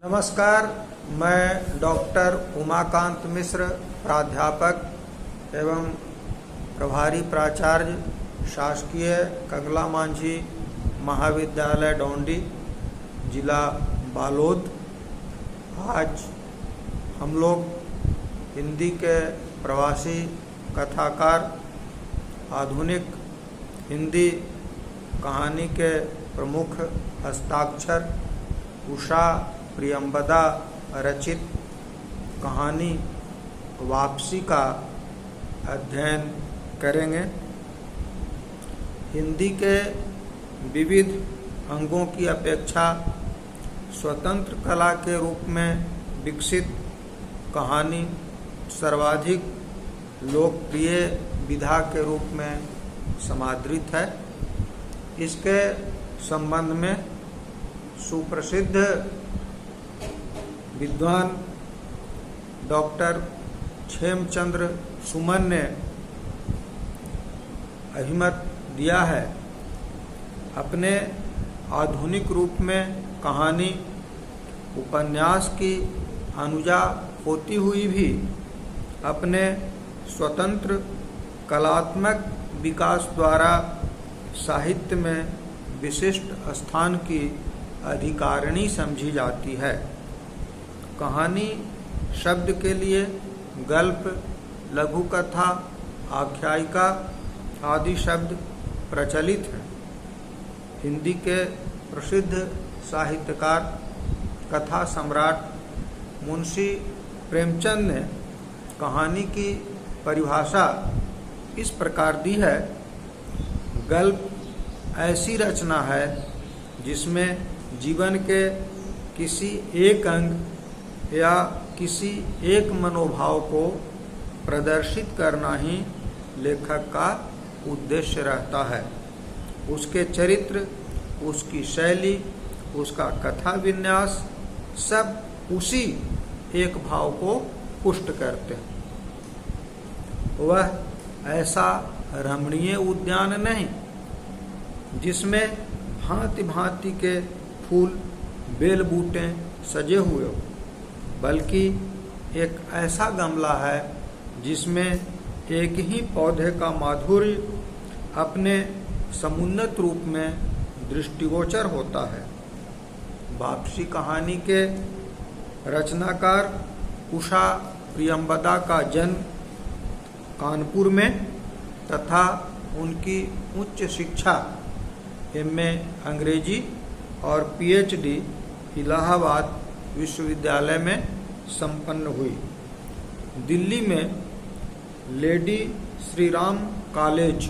नमस्कार, मैं डॉक्टर उमाकांत मिश्र, प्राध्यापक एवं प्रभारी प्राचार्य, शासकीय कंगला मांझी महाविद्यालय डोंडी, जिला बालोद। आज हम लोग हिंदी के प्रवासी कथाकार, आधुनिक हिंदी कहानी के प्रमुख हस्ताक्षर उषा प्रियंबदा रचित कहानी वापसी का अध्ययन करेंगे। हिंदी के विविध अंगों की अपेक्षा स्वतंत्र कला के रूप में विकसित कहानी सर्वाधिक लोकप्रिय विधा के रूप में समादृत है। इसके संबंध में सुप्रसिद्ध विद्वान डॉक्टर क्षेमचंद्र सुमन ने अहिमत दिया है। अपने आधुनिक रूप में कहानी उपन्यास की अनुजा होती हुई भी अपने स्वतंत्र कलात्मक विकास द्वारा साहित्य में विशिष्ट स्थान की अधिकारिणी समझी जाती है। कहानी शब्द के लिए गल्प, लघु कथा, आख्यायिका आदि शब्द प्रचलित हैं। हिंदी के प्रसिद्ध साहित्यकार कथा सम्राट मुंशी प्रेमचंद ने कहानी की परिभाषा इस प्रकार दी है: गल्प ऐसी रचना है जिसमें जीवन के किसी एक अंग या किसी एक मनोभाव को प्रदर्शित करना ही लेखक का उद्देश्य रहता है। उसके चरित्र, उसकी शैली, उसका कथा विन्यास सब उसी एक भाव को पुष्ट करते हैं। वह ऐसा रमणीय उद्यान नहीं जिसमें भांति भांति के फूल, बेल बूटे सजे हुए हो, बल्कि एक ऐसा गमला है जिसमें एक ही पौधे का माधुर्य अपने समुन्नत रूप में दृष्टिगोचर होता है। वापसी कहानी के रचनाकार उषा प्रियंबदा का जन्म कानपुर में तथा उनकी उच्च शिक्षा एमए अंग्रेजी और पीएचडी इलाहाबाद विश्वविद्यालय में संपन्न हुई। दिल्ली में लेडी श्री राम कॉलेज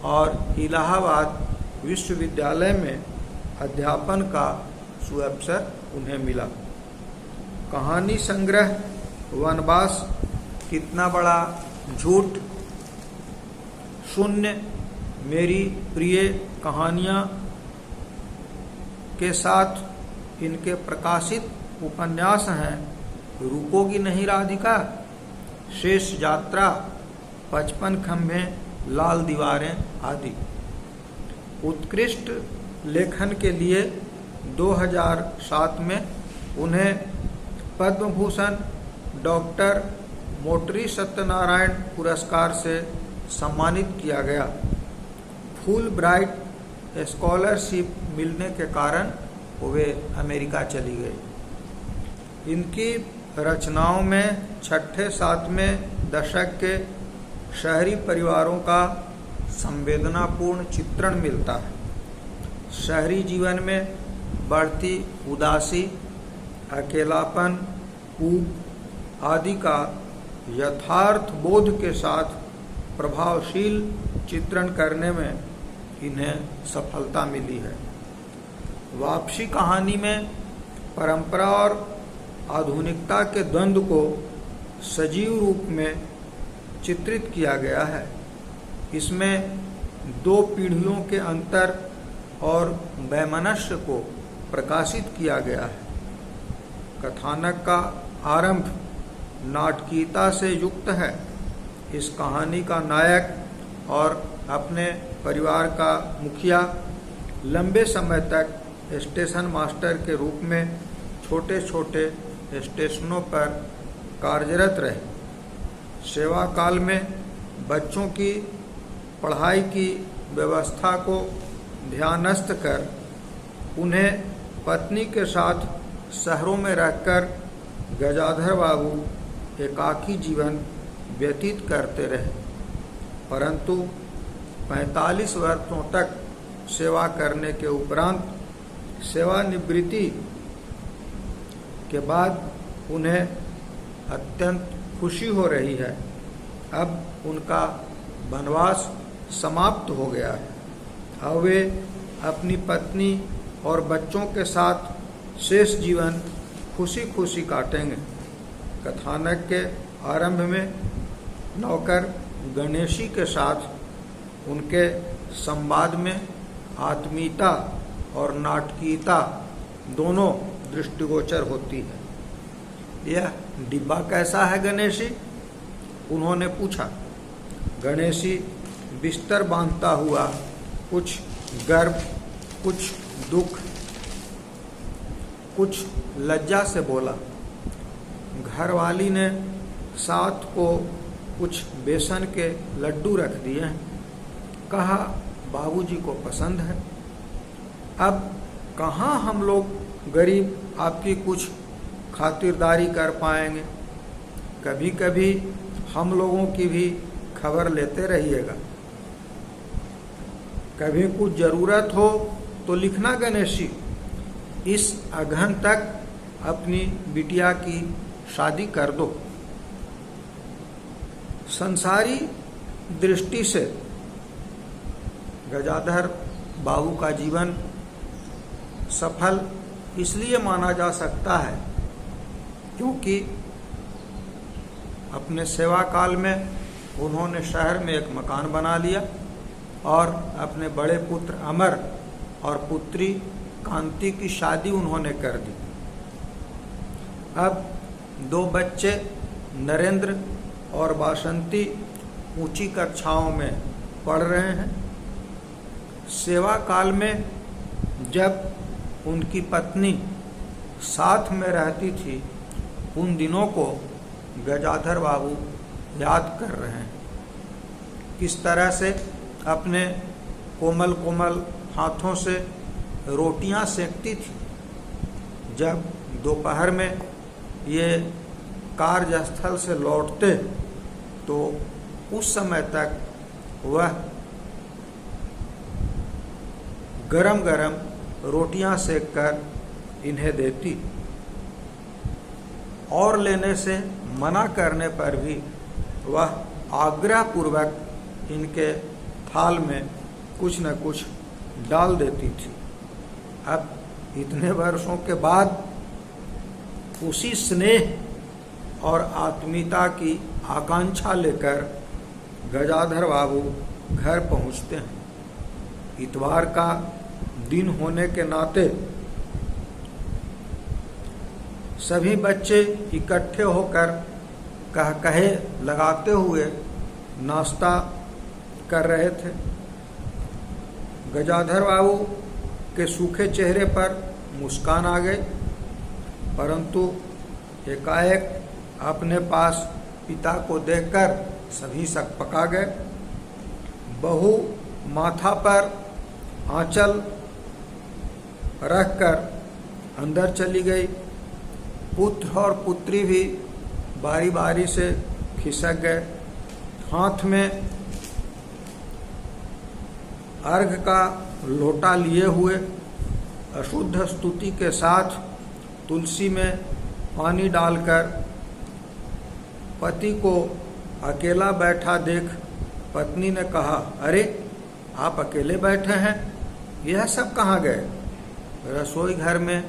और इलाहाबाद विश्वविद्यालय में अध्यापन का सुअवसर उन्हें मिला। कहानी संग्रह वनवास, कितना बड़ा झूठ, शून्य, मेरी प्रिय कहानियाँ के साथ इनके प्रकाशित उपन्यास हैं रुकोगी नहीं राधिका, शेष यात्रा, 55 खंभे, लाल दीवारें आदि। उत्कृष्ट लेखन के लिए 2007 में उन्हें पद्म भूषण डॉक्टर मोटरी सत्यनारायण पुरस्कार से सम्मानित किया गया। फुल ब्राइट स्कॉलरशिप मिलने के कारण वे अमेरिका चली गई। इनकी रचनाओं में 6-7वें दशक के शहरी परिवारों का संवेदनापूर्ण चित्रण मिलता है। शहरी जीवन में बढ़ती उदासी, अकेलापन, ऊब आदि का यथार्थ बोध के साथ प्रभावशील चित्रण करने में इन्हें सफलता मिली है। वापसी कहानी में परंपरा और आधुनिकता के द्वंद्व को सजीव रूप में चित्रित किया गया है। इसमें 2 पीढ़ियों के अंतर और वैमनस्य को प्रकाशित किया गया है। कथानक का आरंभ नाटकीयता से युक्त है। इस कहानी का नायक और अपने परिवार का मुखिया लंबे समय तक स्टेशन मास्टर के रूप में छोटे छोटे स्टेशनों पर कार्यरत रहे। सेवा काल में बच्चों की पढ़ाई की व्यवस्था को ध्यानस्थ कर उन्हें पत्नी के साथ शहरों में रहकर गजाधर बाबू एकाकी जीवन व्यतीत करते रहे, परंतु 45 वर्षों तक सेवा करने के उपरांत सेवानिवृत्ति के बाद उन्हें अत्यंत खुशी हो रही है। अब उनका वनवास समाप्त हो गया है। अब वे अपनी पत्नी और बच्चों के साथ शेष जीवन खुशी खुशी काटेंगे। कथानक के आरंभ में नौकर गणेशी के साथ उनके संवाद में आत्मीयता और नाटकीयता दोनों दृष्टिगोचर होती है। यह डिब्बा कैसा है गणेशी? उन्होंने पूछा। गणेशी बिस्तर बांधता हुआ कुछ गर्व, कुछ दुख, कुछ लज्जा से बोला। घरवाली ने साथ को कुछ बेसन के लड्डू रख दिए हैं। कहा बाबूजी को पसंद है। अब कहाँ हम लोग गरीब आपकी कुछ खातिरदारी कर पाएंगे। कभी कभी हम लोगों की भी खबर लेते रहिएगा। कभी कुछ जरूरत हो तो लिखना गणेशी। इस अगहन तक अपनी बिटिया की शादी कर दो। संसारी दृष्टि से गजाधर बाबू का जीवन सफल इसलिए माना जा सकता है क्योंकि अपने सेवा काल में उन्होंने शहर में एक मकान बना लिया और अपने बड़े पुत्र अमर और पुत्री कांति की शादी उन्होंने कर दी। अब 2 बच्चे नरेंद्र और वासंती ऊंची कक्षाओं में पढ़ रहे हैं। सेवा काल में जब उनकी पत्नी साथ में रहती थी, उन दिनों को गजाधर बाबू याद कर रहे हैं। किस तरह से अपने कोमल कोमल हाथों से रोटियां सेकती थी। जब दोपहर में ये कार्यस्थल से लौटते तो उस समय तक वह गरम गरम रोटियां सेक कर इन्हें देती और लेने से मना करने पर भी वह आग्रहपूर्वक इनके थाल में कुछ न कुछ डाल देती थी। अब इतने वर्षों के बाद उसी स्नेह और आत्मीयता की आकांक्षा लेकर गजाधर बाबू घर पहुंचते हैं। इतवार का दिन होने के नाते सभी बच्चे इकट्ठे होकर कहे लगाते हुए नाश्ता कर रहे थे। गजाधर बाबू के सूखे चेहरे पर मुस्कान आ गई, परंतु एकाएक अपने पास पिता को देखकर सभी सकपका गए। बहू माथा पर आंचल रखकर अंदर चली गई। पुत्र और पुत्री भी बारी बारी से खिसक गए। हाथ में अर्घ का लोटा लिए हुए अशुद्ध स्तुति के साथ तुलसी में पानी डालकर पति को अकेला बैठा देख पत्नी ने कहा, अरे आप अकेले बैठे हैं, यह सब कहाँ गए? रसोई घर में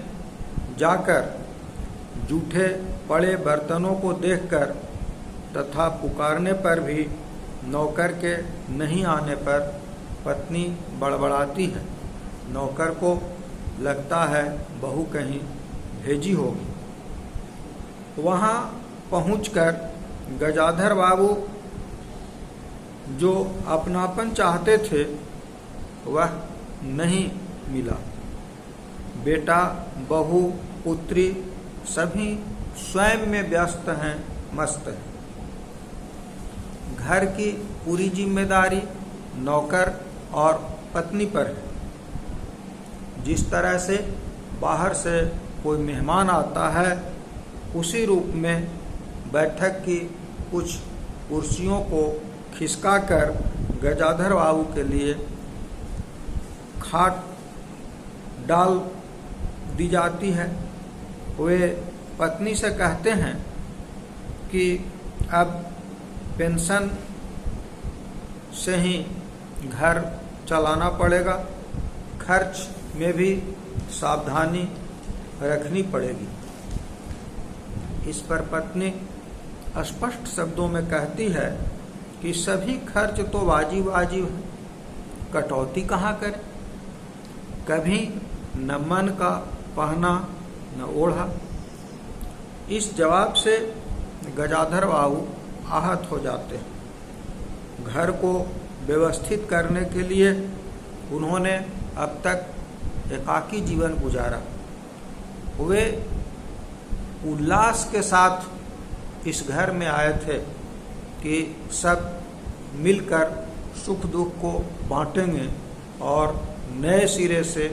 जाकर जूठे पड़े बर्तनों को देखकर तथा पुकारने पर भी नौकर के नहीं आने पर पत्नी बड़बड़ाती है। नौकर को लगता है बहू कहीं भेजी होगी। वहाँ पहुंचकर गजाधर बाबू जो अपनापन चाहते थे वह नहीं मिला। बेटा बहू पुत्री सभी स्वयं में व्यस्त हैं, मस्त हैं। घर की पूरी जिम्मेदारी नौकर और पत्नी पर है। जिस तरह से बाहर से कोई मेहमान आता है, उसी रूप में बैठक की कुछ कुर्सियों को खिसकाकर गजाधर बाबू के लिए खाट डाल दी जाती है। वे पत्नी से कहते हैं कि अब पेंशन से ही घर चलाना पड़ेगा, खर्च में भी सावधानी रखनी पड़ेगी। इस पर पत्नी स्पष्ट शब्दों में कहती है कि सभी खर्च तो वाजिब वाजिब है, कटौती कहाँ करें। कभी न मन का पहना न ओढ़ा। इस जवाब से गजाधर बाबू आहत हो जाते हैं। घर को व्यवस्थित करने के लिए उन्होंने अब तक एकाकी जीवन गुजारा। वे उल्लास के साथ इस घर में आए थे कि सब मिलकर सुख दुख को बांटेंगे और नए सिरे से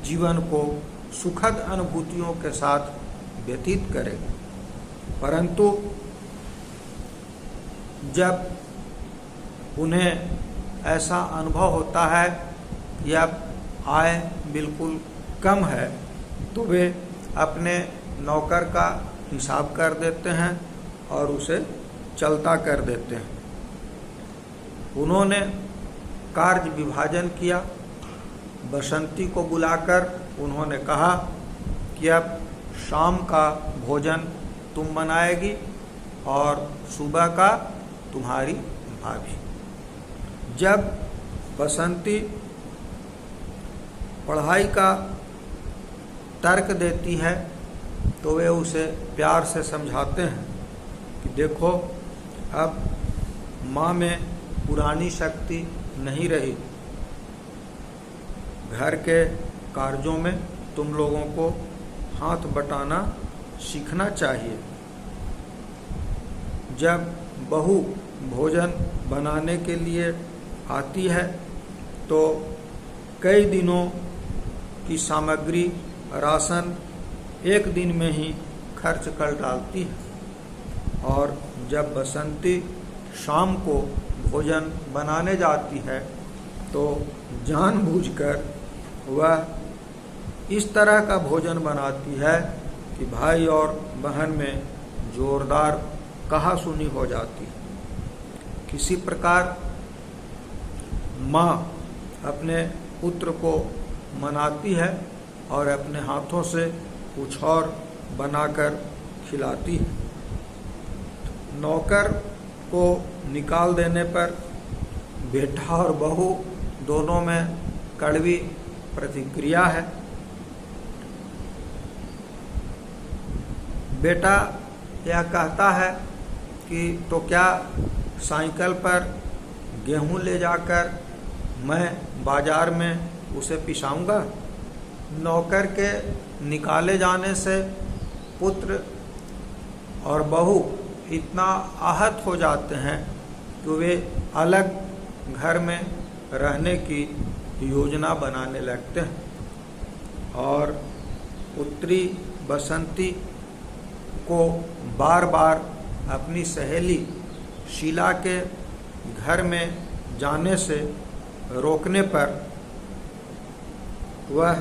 जीवन को सुखद अनुभूतियों के साथ व्यतीत करेंगे। परंतु जब उन्हें ऐसा अनुभव होता है कि अब आय बिल्कुल कम है, तो वे अपने नौकर का हिसाब कर देते हैं और उसे चलता कर देते हैं। उन्होंने कार्य विभाजन किया। बसंती को बुलाकर उन्होंने कहा कि अब शाम का भोजन तुम बनाएगी और सुबह का तुम्हारी भाभी। जब बसंती पढ़ाई का तर्क देती है तो वे उसे प्यार से समझाते हैं कि देखो, अब माँ में पुरानी शक्ति नहीं रही। घर के कार्यों में तुम लोगों को हाथ बटाना सीखना चाहिए। जब बहू भोजन बनाने के लिए आती है तो कई दिनों की सामग्री राशन एक दिन में ही खर्च कर डालती है, और जब बसंती शाम को भोजन बनाने जाती है तो जानबूझकर वह इस तरह का भोजन बनाती है कि भाई और बहन में जोरदार कहासुनी हो जाती है। किसी प्रकार माँ अपने पुत्र को मनाती है और अपने हाथों से कुछ और बनाकर खिलाती है। नौकर को निकाल देने पर बेटा और बहू दोनों में कड़वी प्रतिक्रिया है। बेटा यह कहता है कि तो क्या साइकिल पर गेहूं ले जाकर मैं बाजार में उसे पिसाऊंगा। नौकर के निकाले जाने से पुत्र और बहू इतना आहत हो जाते हैं कि वे अलग घर में रहने की योजना बनाने लगते हैं और पुत्री बसंती को बार बार अपनी सहेली शीला के घर में जाने से रोकने पर वह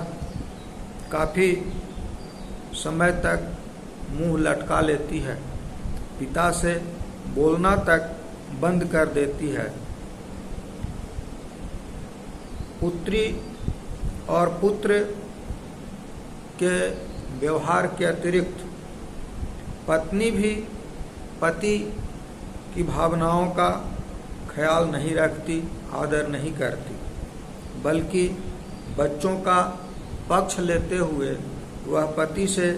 काफ़ी समय तक मुंह लटका लेती है, पिता से बोलना तक बंद कर देती है। पुत्री और पुत्र के व्यवहार के अतिरिक्त पत्नी भी पति की भावनाओं का ख्याल नहीं रखती, आदर नहीं करती, बल्कि बच्चों का पक्ष लेते हुए वह पति से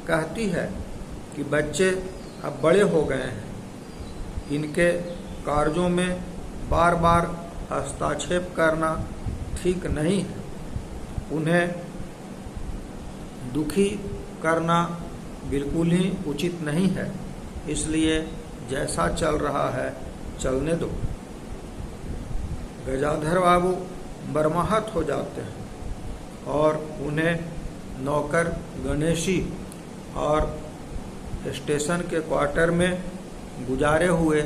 कहती है कि बच्चे अब बड़े हो गए हैं, इनके कार्यों में बार बार हस्तक्षेप करना ठीक नहीं है। उन्हें दुखी करना बिल्कुल ही उचित नहीं है, इसलिए जैसा चल रहा है चलने दो। गजाधर बाबू बर्माहत हो जाते हैं और उन्हें नौकर गणेशी और स्टेशन के क्वार्टर में गुजारे हुए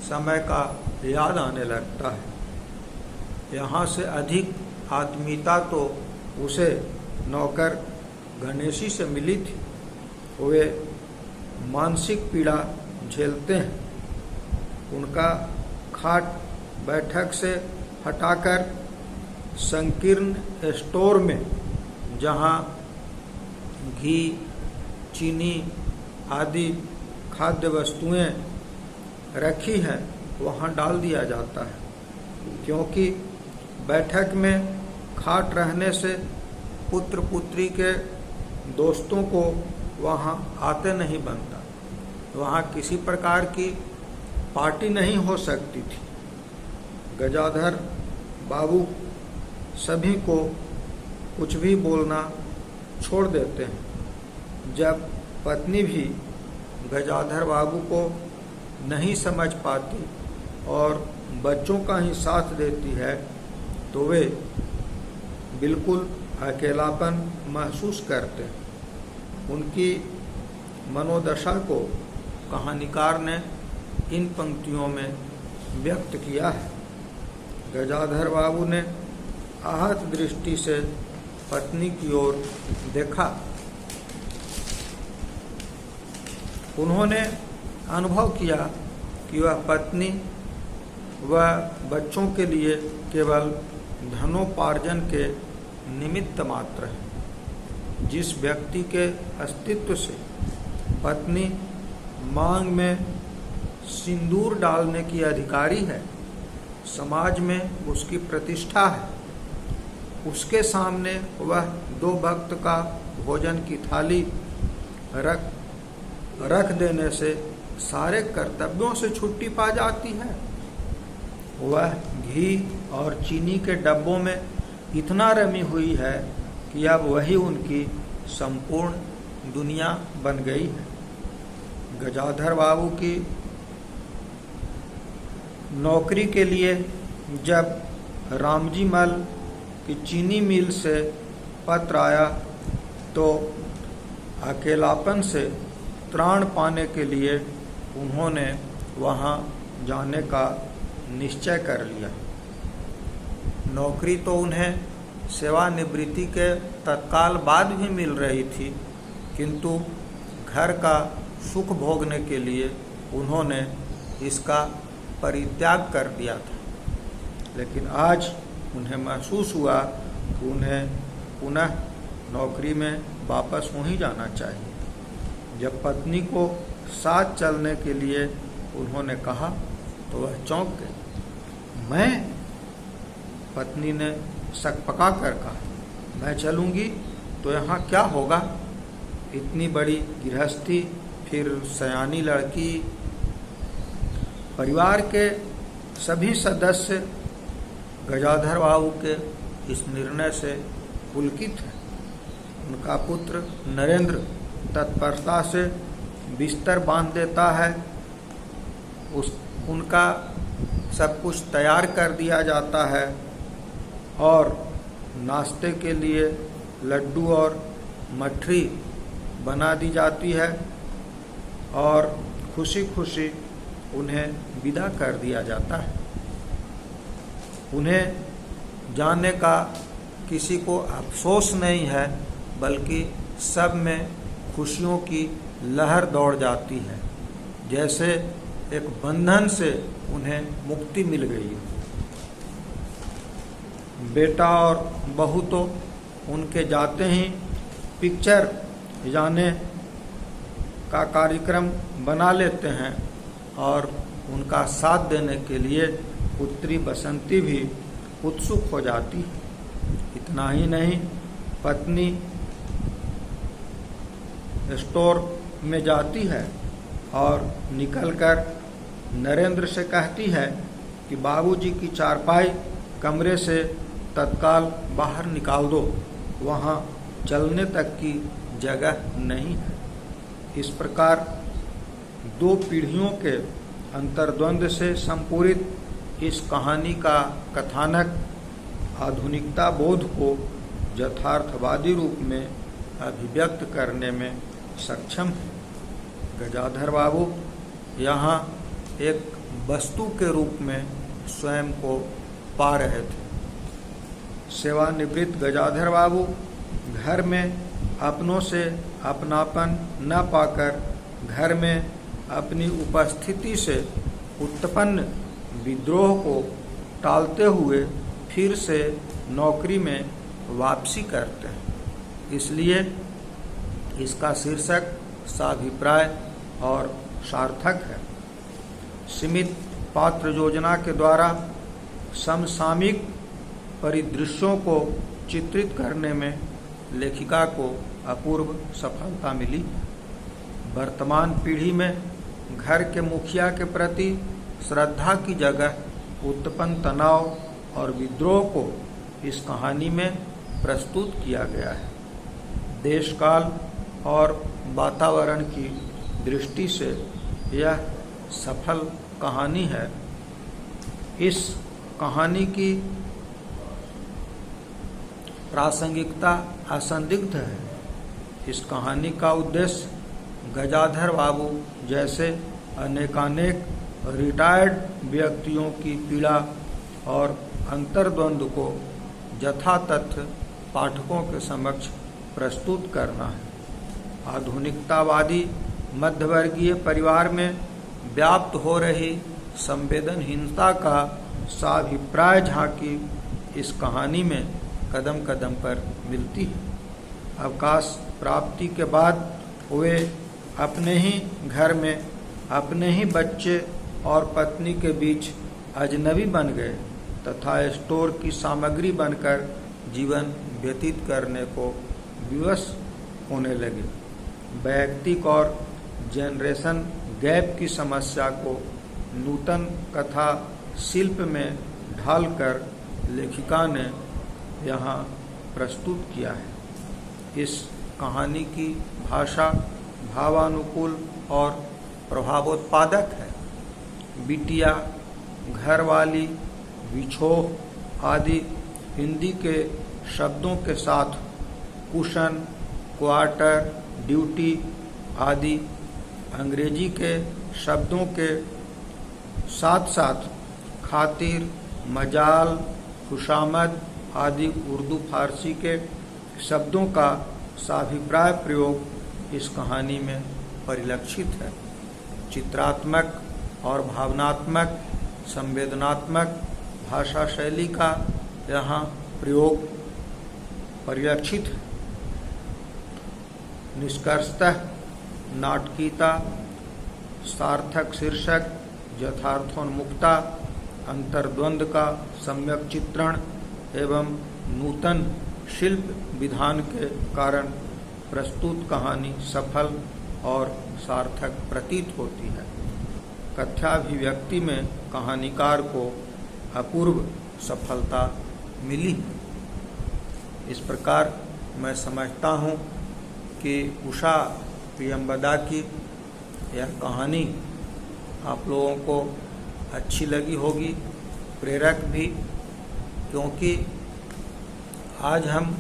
समय का याद आने लगता है। यहाँ से अधिक आत्मीयता तो उसे नौकर गणेशी से मिली थी। वे मानसिक पीड़ा झेलते हैं। उनका खाट बैठक से हटाकर संकीर्ण स्टोर में, जहाँ घी, चीनी आदि खाद्य वस्तुएं रखी हैं, वहाँ डाल दिया जाता है, क्योंकि बैठक में खाट रहने से पुत्र पुत्री के दोस्तों को वहाँ आते नहीं बनता। वहाँ किसी प्रकार की पार्टी नहीं हो सकती थी। गजाधर बाबू सभी को कुछ भी बोलना छोड़ देते हैं। जब पत्नी भी गजाधर बाबू को नहीं समझ पाती और बच्चों का ही साथ देती है, तो वे बिल्कुल अकेलापन महसूस करते हैं। उनकी मनोदशा को कहानीकार ने इन पंक्तियों में व्यक्त किया है। गजाधर बाबू ने आहत दृष्टि से पत्नी की ओर देखा। उन्होंने अनुभव किया कि वह पत्नी व बच्चों के लिए केवल धनोपार्जन के निमित्त मात्र है। जिस व्यक्ति के अस्तित्व से पत्नी मांग में सिंदूर डालने की अधिकारी है, समाज में उसकी प्रतिष्ठा है, उसके सामने वह दो वक्त का भोजन की थाली रख देने से सारे कर्तव्यों से छुट्टी पा जाती है। वह घी और चीनी के डब्बों में इतना रमी हुई है कि अब वही उनकी संपूर्ण दुनिया बन गई है। गजाधर बाबू की नौकरी के लिए जब रामजी मल की चीनी मिल से पत्र आया, तो अकेलापन से त्राण पाने के लिए उन्होंने वहां जाने का निश्चय कर लिया। नौकरी तो उन्हें सेवानिवृत्ति के तत्काल बाद भी मिल रही थी, किंतु घर का सुख भोगने के लिए उन्होंने इसका परित्याग कर दिया था। लेकिन आज उन्हें महसूस हुआ कि उन्हें पुनः नौकरी में वापस वहीं जाना चाहिए। जब पत्नी को साथ चलने के लिए उन्होंने कहा, तो वह चौंक गई। मैं? पत्नी ने सकपका कर कहा, मैं चलूंगी तो यहाँ क्या होगा? इतनी बड़ी गृहस्थी, फिर सयानी लड़की। परिवार के सभी सदस्य गजाधर बाबू के इस निर्णय से पुलकित हैं। उनका पुत्र नरेंद्र तत्परता से बिस्तर बांध देता है। उनका सब कुछ तैयार कर दिया जाता है और नाश्ते के लिए लड्डू और मठरी बना दी जाती है और खुशी खुशी उन्हें विदा कर दिया जाता है। उन्हें जाने का किसी को अफसोस नहीं है, बल्कि सब में खुशियों की लहर दौड़ जाती है, जैसे एक बंधन से उन्हें मुक्ति मिल गई। बेटा और बहू तो उनके जाते ही पिक्चर जाने का कार्यक्रम बना लेते हैं और उनका साथ देने के लिए पुत्री बसंती भी उत्सुक हो जाती है। इतना ही नहीं, पत्नी स्टोर में जाती है और निकलकर नरेंद्र से कहती है कि बाबूजी की चारपाई कमरे से तत्काल बाहर निकाल दो, वहाँ चलने तक की जगह नहीं है। इस प्रकार दो पीढ़ियों के अंतर्द्वंद से संपूरित इस कहानी का कथानक आधुनिकता बोध को यथार्थवादी रूप में अभिव्यक्त करने में सक्षम है। गजाधर बाबू यहाँ एक वस्तु के रूप में स्वयं को पा रहे थे। सेवानिवृत्त गजाधर बाबू घर में अपनों से अपनापन न पाकर घर में अपनी उपस्थिति से उत्पन्न विद्रोह को टालते हुए फिर से नौकरी में वापसी करते हैं। इसलिए इसका शीर्षक साभिप्राय और सार्थक है। सीमित पात्र योजना के द्वारा समसामयिक परिदृश्यों को चित्रित करने में लेखिका को अपूर्व सफलता मिली। वर्तमान पीढ़ी में घर के मुखिया के प्रति श्रद्धा की जगह उत्पन्न तनाव और विद्रोह को इस कहानी में प्रस्तुत किया गया है। देश काल और वातावरण की दृष्टि से यह सफल कहानी है। इस कहानी की प्रासंगिकता असंदिग्ध है। इस कहानी का उद्देश्य गजाधर बाबू जैसे अनेकानेक रिटायर्ड व्यक्तियों की पीड़ा और अंतर्द्वंद को यथातथ्य पाठकों के समक्ष प्रस्तुत करना है। आधुनिकतावादी मध्यवर्गीय परिवार में व्याप्त हो रही संवेदनहीनता का साभिप्राय झांकी इस कहानी में कदम कदम पर मिलती है। अवकाश प्राप्ति के बाद वे अपने ही घर में अपने ही बच्चे और पत्नी के बीच अजनबी बन गए तथा स्टोर की सामग्री बनकर जीवन व्यतीत करने को विवश होने लगे। वैयक्तिक और जनरेशन गैप की समस्या को नूतन कथा शिल्प में ढालकर लेखिका ने यहाँ प्रस्तुत किया है। इस कहानी की भाषा भावानुकूल और प्रभावोत्पादक है। बिटिया, घरवाली, विछोह आदि हिंदी के शब्दों के साथ कुशन, क्वार्टर, ड्यूटी आदि अंग्रेजी के शब्दों के साथ साथ खातिर, मजाल, खुशामद आदि उर्दू फारसी के शब्दों का साभिप्राय प्रयोग इस कहानी में परिलक्षित है। चित्रात्मक और भावनात्मक संवेदनात्मक भाषा शैली का यहाँ प्रयोग परिलक्षित है। निष्कर्षतः नाटकीयता, सार्थक शीर्षक, यथार्थोन्मुखता, अंतर्द्वंद का सम्यक चित्रण एवं नूतन शिल्प विधान के कारण प्रस्तुत कहानी सफल और सार्थक प्रतीत होती है। कथ्याभिव्यक्ति में कहानीकार को अपूर्व सफलता मिली। इस प्रकार मैं समझता हूँ कि उषा प्रियंवदा की यह कहानी आप लोगों को अच्छी लगी होगी, प्रेरक भी, क्योंकि आज हम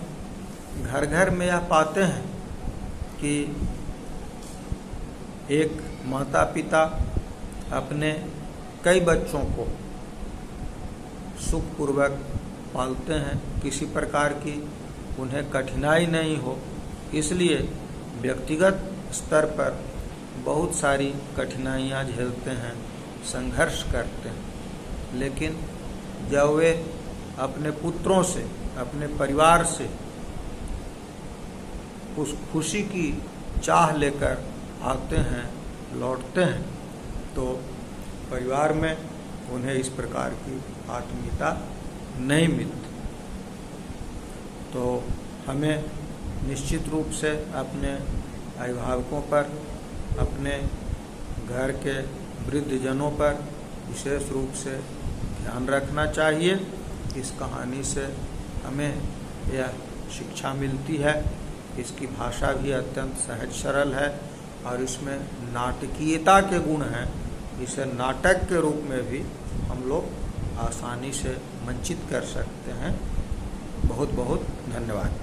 घर घर में यह पाते हैं कि एक माता पिता अपने कई बच्चों को सुखपूर्वक पालते हैं, किसी प्रकार की उन्हें कठिनाई नहीं हो, इसलिए व्यक्तिगत स्तर पर बहुत सारी कठिनाइयाँ झेलते हैं, संघर्ष करते हैं। लेकिन जब वे अपने पुत्रों से, अपने परिवार से उस खुशी की चाह लेकर आते हैं, लौटते हैं, तो परिवार में उन्हें इस प्रकार की आत्मीयता नहीं मिलती। तो हमें निश्चित रूप से अपने अभिभावकों पर, अपने घर के वृद्धजनों पर विशेष रूप से ध्यान रखना चाहिए। इस कहानी से हमें यह शिक्षा मिलती है इसकी भाषा भी अत्यंत सहज सरल है और इसमें नाटकीयता के गुण हैं। इसे नाटक के रूप में भी हम लोग आसानी से मंचित कर सकते हैं। बहुत बहुत धन्यवाद।